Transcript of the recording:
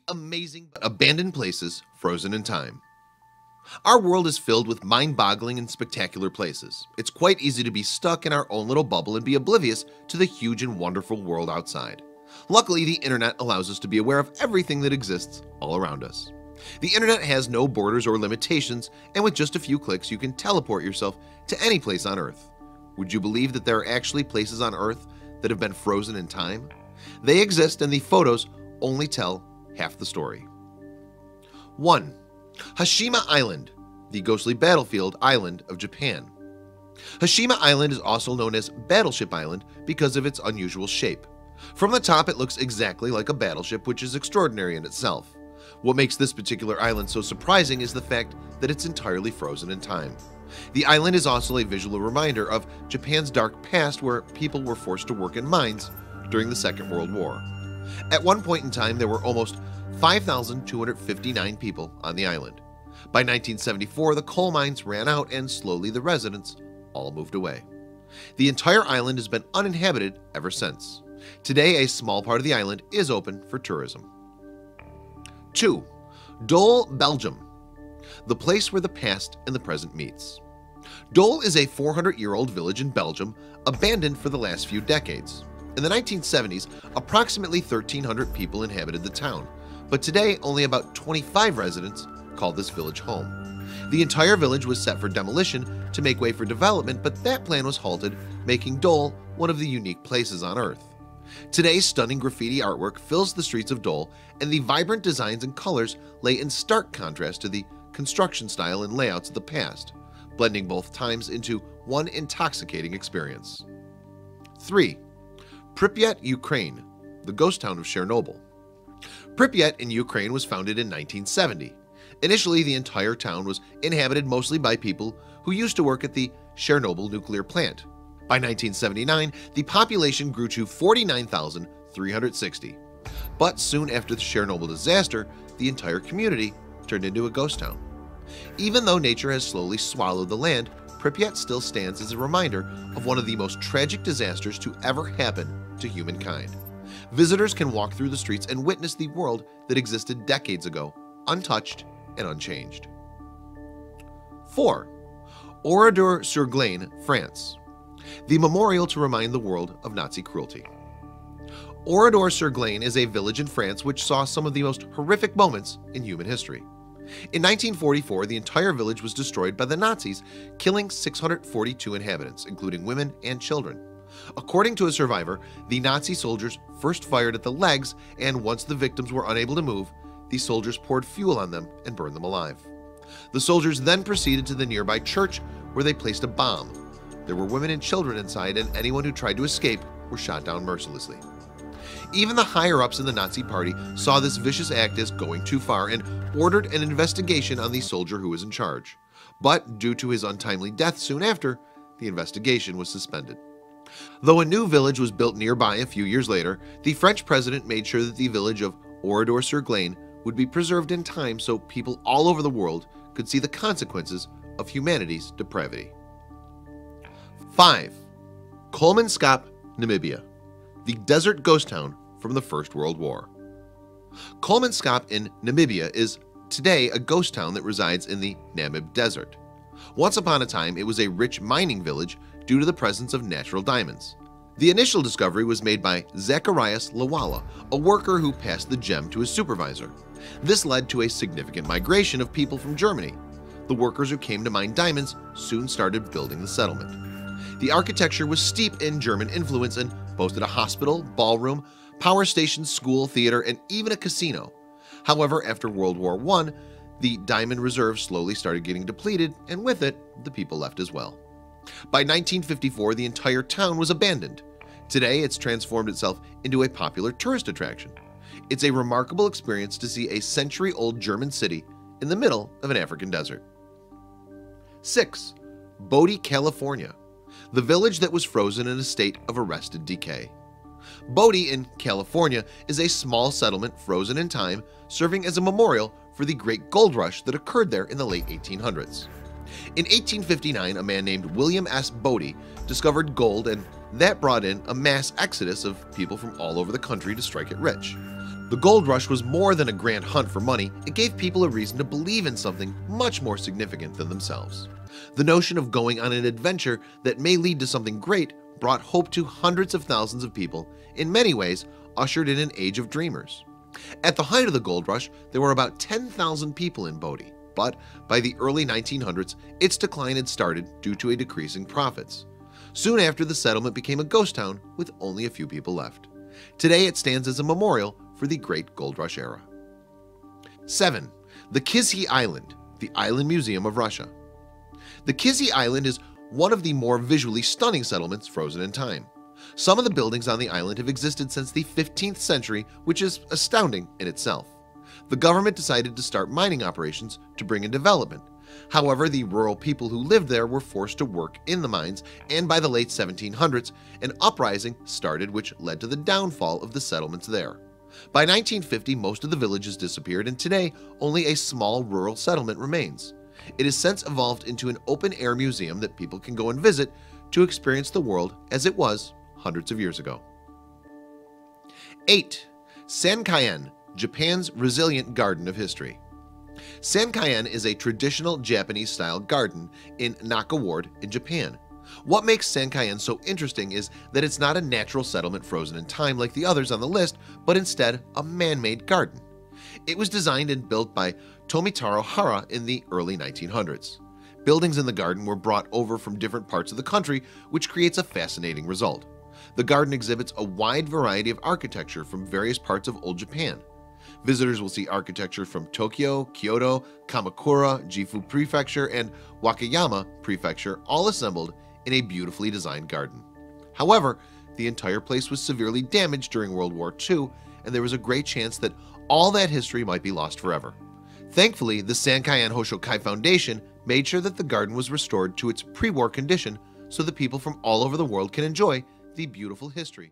amazing but abandoned places frozen in time. Our world is filled with mind-boggling and spectacular places. It's quite easy to be stuck in our own little bubble and be oblivious to the huge and wonderful world outside. Luckily, the internet allows us to be aware of everything that exists all around us. The internet has no borders or limitations, and with just a few clicks you can teleport yourself to any place on Earth. Would you believe that there are actually places on Earth that have been frozen in time? They exist, and the photos only tell half the story. 1. Hashima Island, the ghostly battlefield island of Japan. Hashima Island is also known as Battleship Island because of its unusual shape. From the top it looks exactly like a battleship, which is extraordinary in itself. What makes this particular island so surprising is the fact that it's entirely frozen in time. The island is also a visual reminder of Japan's dark past, where people were forced to work in mines during the Second World War. At one point in time there were almost 5,259 people on the island. By 1974 the coal mines ran out and slowly the residents all moved away. The entire island has been uninhabited ever since. Today a small part of the island is open for tourism. 2. Dole Belgium, the place where the past and the present meets. Dole is a 400-year-old village in Belgium, abandoned for the last few decades. In the 1970s, approximately 1,300 people inhabited the town, but today only about 25 residents call this village home. The entire village was set for demolition to make way for development, but that plan was halted, making Dole one of the unique places on Earth. Today, stunning graffiti artwork fills the streets of Dole, and the vibrant designs and colors lay in stark contrast to the construction style and layouts of the past, blending both times into one intoxicating experience. 3. Pripyat, Ukraine, the ghost town of Chernobyl. Pripyat in Ukraine was founded in 1970. Initially, the entire town was inhabited mostly by people who used to work at the Chernobyl nuclear plant. By 1979, the population grew to 49,360. But soon after the Chernobyl disaster, the entire community turned into a ghost town. Even though nature has slowly swallowed the land, Pripyat still stands as a reminder of one of the most tragic disasters to ever happen to humankind. Visitors can walk through the streets and witness the world that existed decades ago, untouched and unchanged. 4. Oradour-sur-Glane, France, the memorial to remind the world of Nazi cruelty. Oradour-sur-Glane is a village in France which saw some of the most horrific moments in human history. In 1944, the entire village was destroyed by the Nazis, killing 642 inhabitants, including women and children. According to a survivor, the Nazi soldiers first fired at the legs, and once the victims were unable to move, the soldiers poured fuel on them and burned them alive. The soldiers then proceeded to the nearby church, where they placed a bomb. There were women and children inside, and anyone who tried to escape were shot down mercilessly. Even the higher-ups in the Nazi party saw this vicious act as going too far and ordered an investigation on the soldier who was in charge. But due to his untimely death soon after, the investigation was suspended. Though a new village was built nearby a few years later, the French president made sure that the village of Oradour-sur-Glane would be preserved in time so people all over the world could see the consequences of humanity's depravity. 5. Coleman, Namibia, the desert ghost town from the First World War. Coleman in Namibia is today a ghost town that resides in the Namib Desert. Once upon a time, it was a rich mining village due to the presence of natural diamonds. The initial discovery was made by Zacharias Lawala, a worker who passed the gem to his supervisor. This led to a significant migration of people from Germany. The workers who came to mine diamonds soon started building the settlement. The architecture was steeped in German influence and boasted a hospital, ballroom, power station, school, theater, and even a casino. However, after World War I, the diamond reserves slowly started getting depleted, and with it, the people left as well. By 1954, the entire town was abandoned. Today, it's transformed itself into a popular tourist attraction. It's a remarkable experience to see a century-old German city in the middle of an African desert. 6. Bodie, California, the village that was frozen in a state of arrested decay. Bodie in California is a small settlement frozen in time, serving as a memorial for the great gold rush that occurred there in the late 1800s. In 1859, a man named William S. Bodie discovered gold, and that brought in a mass exodus of people from all over the country to strike it rich. The gold rush was more than a grand hunt for money. It gave people a reason to believe in something much more significant than themselves. The notion of going on an adventure that may lead to something great brought hope to hundreds of thousands of people, in many ways ushered in an age of dreamers. At the height of the gold rush, there were about 10,000 people in Bodie, but by the early 1900s, its decline had started due to a decrease in profits. Soon after, the settlement became a ghost town with only a few people left. Today, it stands as a memorial for the Great Gold Rush era. 7. The Kise Island, the Island Museum of Russia. The Kise Island is one of the more visually stunning settlements frozen in time. Some of the buildings on the island have existed since the 15th century, which is astounding in itself. The government decided to start mining operations to bring in development. However, the rural people who lived there were forced to work in the mines, and by the late 1700s, an uprising started which led to the downfall of the settlements there. By 1950, most of the villages disappeared, and today only a small rural settlement remains. It has since evolved into an open-air museum that people can go and visit to experience the world as it was hundreds of years ago. 8. Senkaku, Japan's resilient garden of history. Senkaku is a traditional Japanese-style garden in Naka Ward in Japan. What makes Senkaku so interesting is that it's not a natural settlement frozen in time like the others on the list, but instead a man-made garden. It was designed and built by Tomitaro Hara in the early 1900s. Buildings in the garden were brought over from different parts of the country, which creates a fascinating result. The garden exhibits a wide variety of architecture from various parts of old Japan. Visitors will see architecture from Tokyo, Kyoto, Kamakura, Gifu Prefecture, and Wakayama Prefecture, all assembled in a beautifully designed garden. However, the entire place was severely damaged during World War II, and there was a great chance that all that history might be lost forever. Thankfully, the Sankaku Hoshokai Foundation made sure that the garden was restored to its pre-war condition so that people from all over the world can enjoy the beautiful history